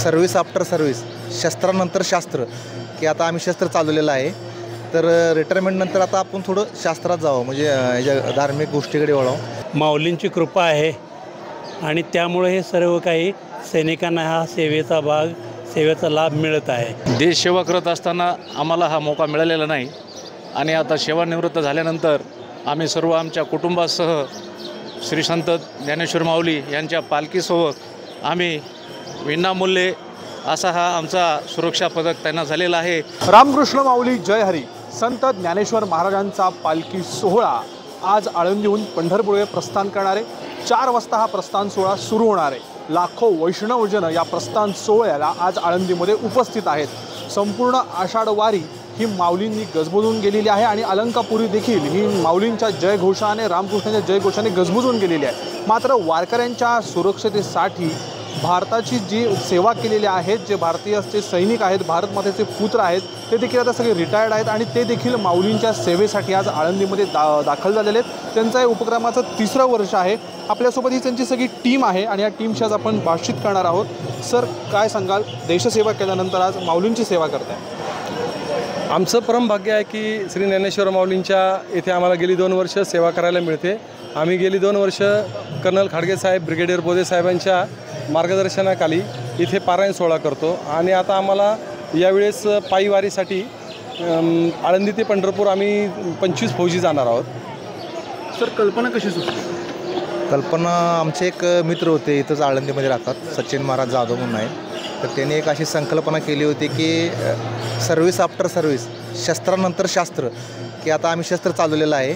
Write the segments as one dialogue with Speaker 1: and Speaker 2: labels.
Speaker 1: Service after service, शस्त्रानंतर शास्त्र, की आता आम्ही शस्त्र चालवलेलं आहे. तर रिटायरमेंटनंतर आता आपण थोडं शास्त्रात जावं, म्हणजे ह्याच्या धार्मिक गोष्टीकडे वळावं.
Speaker 2: माऊलींची कृपा आहे आणि त्यामुळे हे सर्व काही सैनिकांना हा सेवेचा भाग, सेवेचा लाभ मिळत आहे.
Speaker 3: देश सेवा करत असताना आम्हाला हा मौका मिळालेला नाही आणि आता सेवानिवृत्त झाल्यानंतर आम्ही सर्व आमच्या कुटुंबासह श्री संत ज्ञानेश्वर माऊली यांच्या पालखीसोबत आम्ही विनामूल्य असा हा आमचा सुरक्षा पदक त्यांना झालेला आहे.
Speaker 4: रामकृष्ण माऊली जय हरी. संत ज्ञानेश्वर महाराजांचा पालखी सोहळा आज आळंदीहून पंढरपूरकडे प्रस्थान करणार आहे. 4 वाजता हा प्रस्थान सोहळा सुरू होणार आहे. लाखो वैष्णवजन या प्रस्थान सोहळ्याला आज आळंदीमध्ये उपस्थित आहेत. संपूर्ण आषाढ वारी ही माऊलींनी गजबजून गेलेली आहे आणि अलंकापुरी देखील ही माऊलींच्या जयघोषाने, रामकृष्णाच्या जयघोषाने गजबजून गेलेली आहे. मात्र वारकऱ्यांच्या सुरक्षतेसाठी भारताची जी सेवा केलेली आहेत, जे भारतीय सैनिक आहेत, भारत मातेचे पुत्र आहेत, ते देखील आता सगळे रिटायर्ड आहेत आणि ते देखील माऊलींच्या सेवेसाठी आज आळंदीमध्ये दाखल झालेले आहेत. त्यांचं या उपक्रमाचं 3रं वर्ष आहे. आपल्यासोबत ही त्यांची सगळी टीम आहे आणि या टीमशी आज आपण बातचीत करणार आहोत. सर, काय सांगाल, देशसेवा केल्यानंतर आज माऊलींची सेवा करताय?
Speaker 5: आमचं परम भाग्य आहे की श्री ज्ञानेश्वर माऊलींच्या इथे आम्हाला गेली 2 वर्ष सेवा करायला मिळते. आम्ही गेली 2 वर्ष कर्नल खाडगे साहेब, ब्रिगेडियर बोधे साहेबांच्या मार्गदर्शनाखाली इथे पारायण सोहळा करतो आणि आता आम्हाला यावेळेस पायी वारीसाठी आळंदी ते पंढरपूर आम्ही 25 फौजी जाणार आहोत.
Speaker 4: सर, कल्पना कशी सुचली?
Speaker 1: कल्पना, आमचे एक मित्र होते, इथंच आळंदीमध्ये राहतात, सचिन महाराज जाधव म्हणून आहे. तर त्यांनी एक अशी संकल्पना केली होती की सर्व्हिस आफ्टर सर्व्हिस, शस्त्रानंतर शास्त्र, की आता आम्ही शस्त्र चालवलेलं आहे.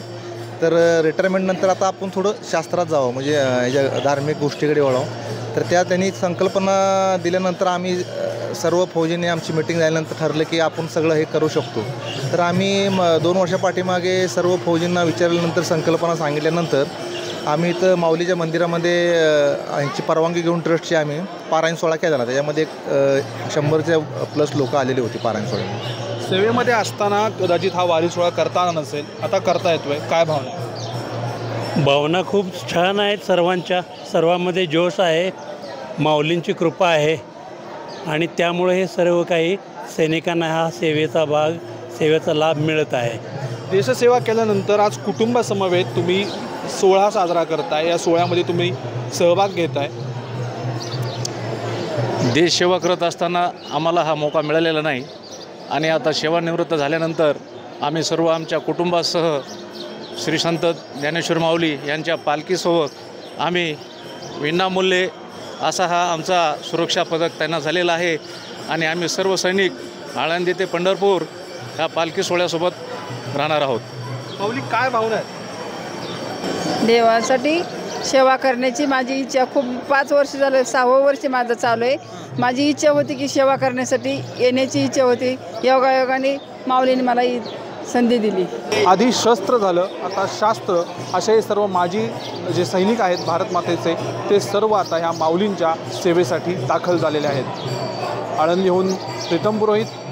Speaker 1: तर रिटायरमेंटनंतर आता आपण थोडं शास्त्रात जावं, म्हणजे ह्याच्या धार्मिक गोष्टीकडे वळावं. तर त्यांनी संकल्पना दिल्यानंतर आम्ही सर्व फौजींनी आमची मिटिंग झाल्यानंतर ठरलं की आपण सगळं हे करू शकतो. तर आम्ही 2 वर्षा पाठीमागे सर्व फौजींना विचारल्यानंतर, संकल्पना सांगितल्यानंतर आम्ही इथं माऊलीच्या मंदिरामध्ये यांची परवानगी घेऊन ट्रस्टची आम्ही पारायण सोहळा केला. त्याच्यामध्ये 100च्या प्लस लोक आलेली होती पारायण सोहळ्यामध्ये.
Speaker 4: सेवेमध्ये असताना कदाचित हा वारी सोहळा करता आला नसेल, आता करता येतोय, काय भावना?
Speaker 2: भावना खूप छान आहेत. सर्वांमध्ये जोश आहे, माऊलींची कृपा आहे आणि त्यामुळे हे सर्व काही सैनिकांना हा सेवेचा भाग, सेवेचा लाभ मिळत आहे.
Speaker 4: देशसेवा केल्यानंतर आज कुटुंबासमवेत तुम्ही सोहळा साजरा करताय. या सोहळ्यामध्ये तुम्ही सहभाग घेताय.
Speaker 3: देश सेवा करत असताना आम्हाला हा मौका मिळालेला नाही आणि आता सेवानिवृत्त झाल्यानंतर आम्ही सर्व आमच्या कुटुंबासह श्री संत ज्ञानेश्वर माऊली यांच्या पालखीसोबत आम्ही विनामूल्य असा हा आमचा सुरक्षा पदक त्यांना झालेला आहे आणि आम्ही सर्व सैनिक आळंदी ते पंढरपूर ह्या पालखी सोहळ्यासोबत राहणार आहोत.
Speaker 4: माऊली, काय भावना आहेत?
Speaker 6: देवासाठी सेवा करण्याची माझी इच्छा खूप 5 वर्ष झालं, 6वं वर्ष माझं चालू आहे. माझी इच्छा होती की सेवा करण्यासाठी येण्याची इच्छा होती. योगायोगाने माऊलीने मला ही संधी दिली.
Speaker 4: आधी शस्त्र झालं, आता शास्त्र, असे सर्व माजी जे सैनिक आहेत भारत मातेचे, ते सर्व आता ह्या माऊलींच्या सेवेसाठी दाखल झालेले आहेत. आळंदीहून प्रीतम पुरोहित,